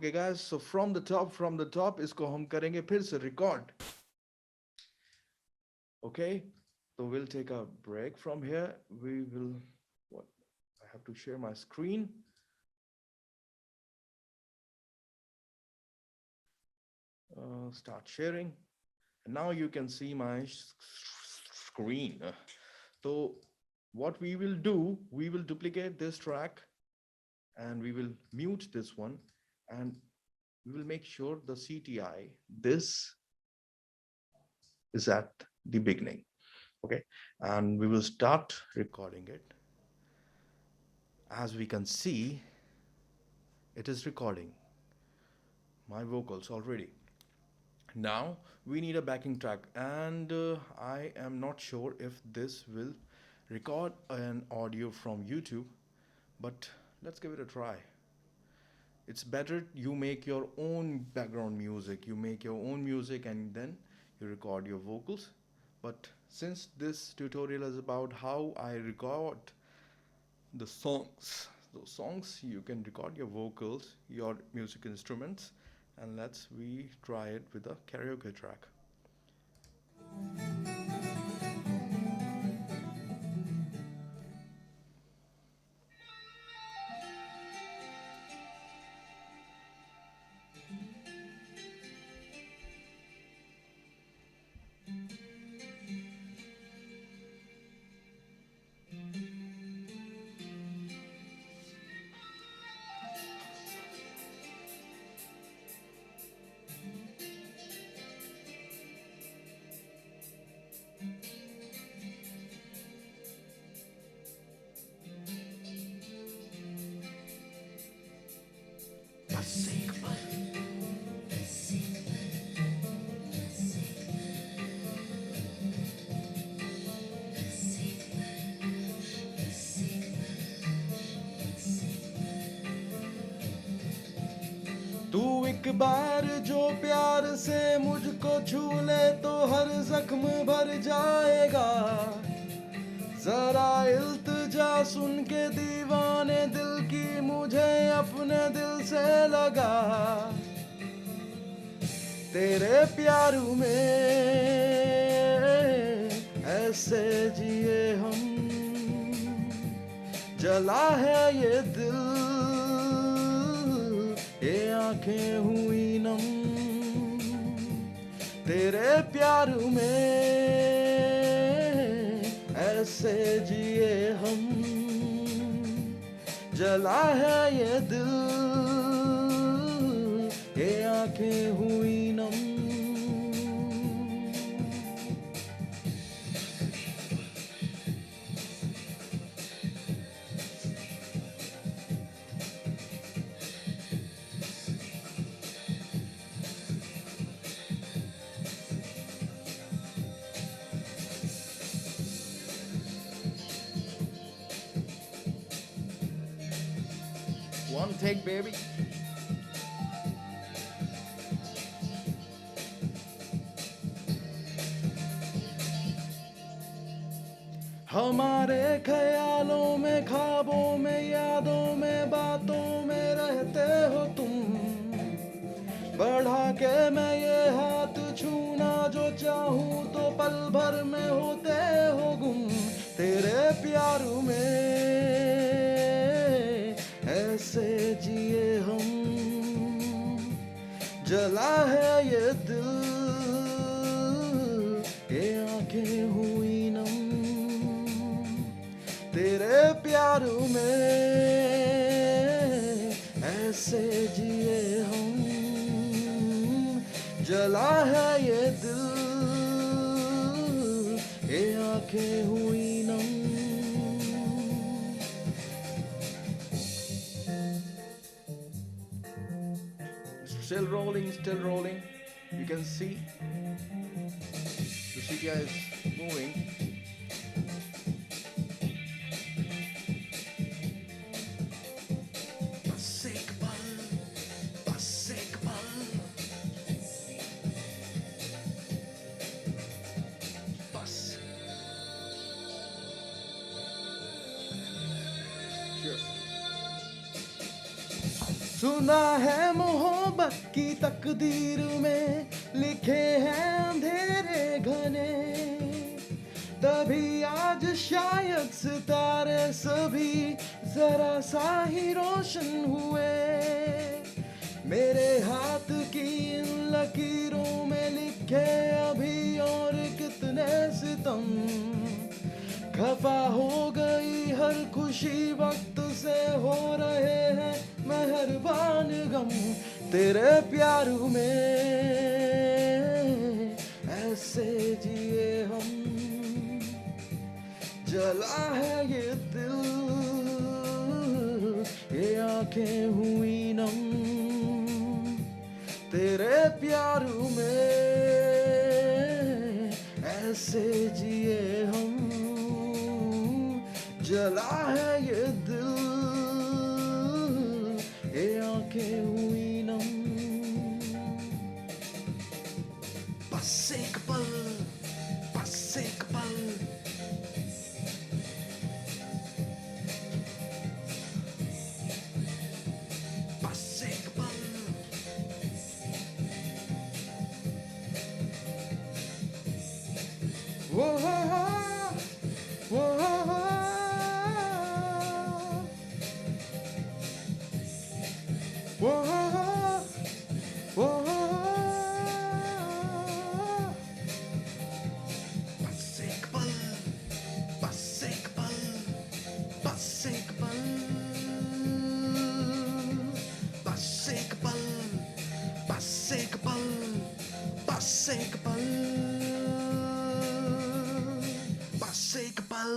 Okay guys, so from the top इसको हम करेंगे फिर से record. Okay, so we'll take a break from here. We will, what? I have to share my screen. Start sharing. And now you can see my screen. So what we will do, we will duplicate this track and we will mute this one and we will make sure the CTI, this is at the beginning. Okay, and we will start recording it. As we can see, it is recording my vocals already. Now we need a backing track, and I am not sure if this will record an audio from YouTube, but let's give it a try. It's better you make your own background music, you make your own music and then you record your vocals. But since this tutorial is about how I record the songs, those songs you can record your vocals, your music instruments, and let's we try it with a karaoke track. तू एक बार जो प्यार से मुझको छू ले तो हर जख्म भर जाएगा जरा इल्तिजा सुन के दीवाने दिल की मुझे अपने दिल से लगा तेरे प्यार में ऐसे जिए हम जला है ये दिल ये आंखें हुई नम तेरे प्यार में ऐसे जिए हम जला है ये दिल ये आंखें हुई नम One take, baby. हमारे ख्यालों में ख्वाबों में यादों में बातों में रहते हो तुम बढ़ा के मैं ये हाथ छूना जो चाहूं तो पल भर में होते हो गुम तेरे प्यार में ऐसे जिए हम जला है ये दिल ये आंखें हुई नम तेरे प्यार में ऐसे जिए हम जला है ये दिल ये आंखें हुई नम still rolling you can see the CTI is moving सुना है मोहब्बत की तकदीर में लिखे हैं अंधेरे घने, तभी आज शायद सितारे सभी जरा सा ही रोशन हुए। मेरे हाथ की इन लकीरों में लिखे अभी और कितने सितम, खफा हो गई हर खुशी वक्त से हो रहे हैं मेहरबान गम। तेरे प्यार में ऐसे जिए हम, जला है ये दिल, ये आंखें हुई नम। तेरे प्यार में ऐसे जिए हम, जला है ये दिल, ये आंखें हुई नम। बस एक पल, बस एक पल, बस एक पल, वो वो बस एक पल, बस एक पल, बस एक पल, बस एक पल, बस एक पल, बस एक पल, बस एक पल.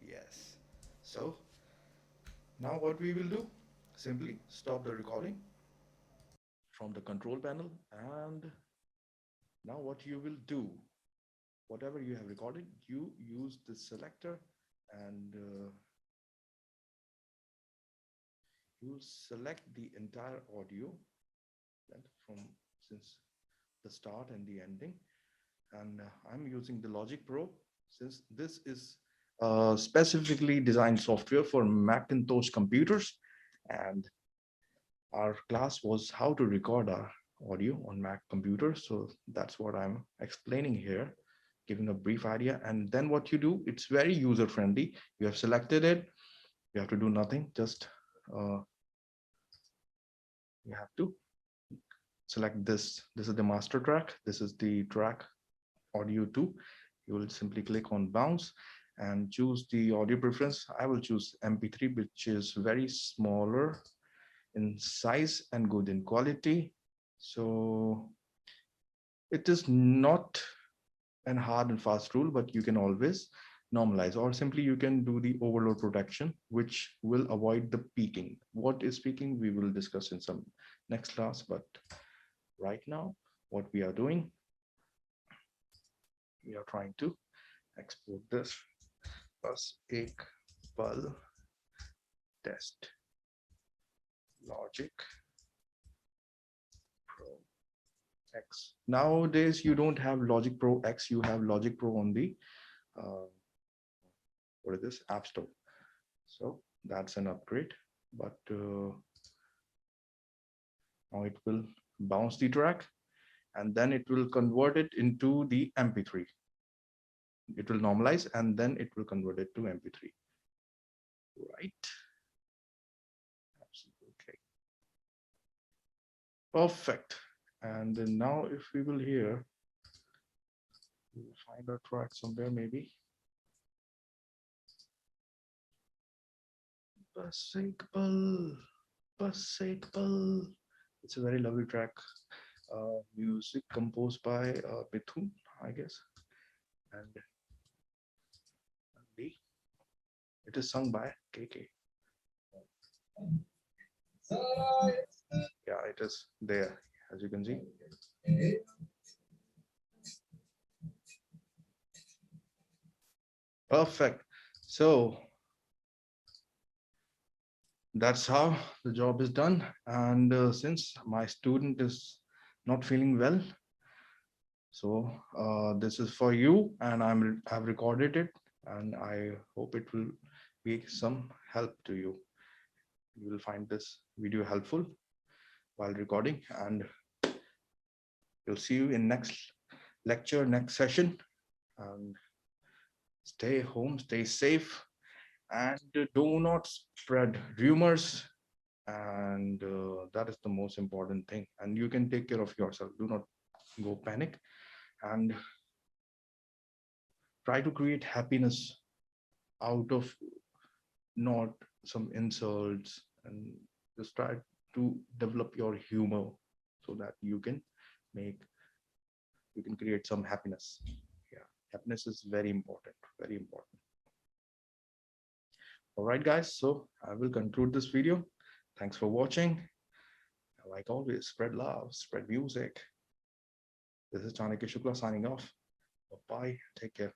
Yes. So now what we will do? Simply stop the recording from the control panel, and now what you will do, whatever you have recorded, you use the selector, and you select the entire audio from since the start and the ending. And I'm using the Logic Pro, since this is specifically designed software for Macintosh computers, and our class was how to record our audio on Mac computers. So that's what I'm explaining here, giving a brief idea. And then what you do, it's very user friendly. You have selected it, you have to do nothing, just you have to select this. This is the master track, this is the track audio 2. You will simply click on bounce and choose the audio preference. I will choose MP3, which is very smaller in size and good in quality. So it is not an hard and fast rule, but you can always normalize, or simply you can do the overload protection, which will avoid the peaking. What is peaking, we will discuss in some next class, but right now what we are doing, we are trying to export this bus एक पल test Logic Pro X. Nowadays you don't have Logic Pro X, you have Logic Pro on the what is this, App Store. So that's an upgrade, but now it will bounce the track and then it will convert it into the MP3. It will normalize and then it will convert it to MP3. Right? Absolutely. Perfect. And then now if we will hear, we will find our track somewhere maybe. Bus ek pal, bus ek pal. It's a very lovely track. Music composed by Mithun, I guess. And it is sung by KK. Yeah, it is there, as you can see. Perfect. So that's how the job is done. And since my student is not feeling well, so this is for you, and I've recorded it, and I hope it will be some help to you. you will find this video helpful while recording, and we'll see you in next lecture, next session. And stay home, stay safe, and do not spread rumors. And that is the most important thing. And you can take care of yourself. Do not go panic, and try to create happiness out of not some insults, and just try to develop your humor so that make you can create some happiness. Yeah, happiness is very important, very important. All right, guys, so I will conclude this video. Thanks for watching. Like always, spread love, spread music. This is Chanakya Shukla signing off. Bye, take care.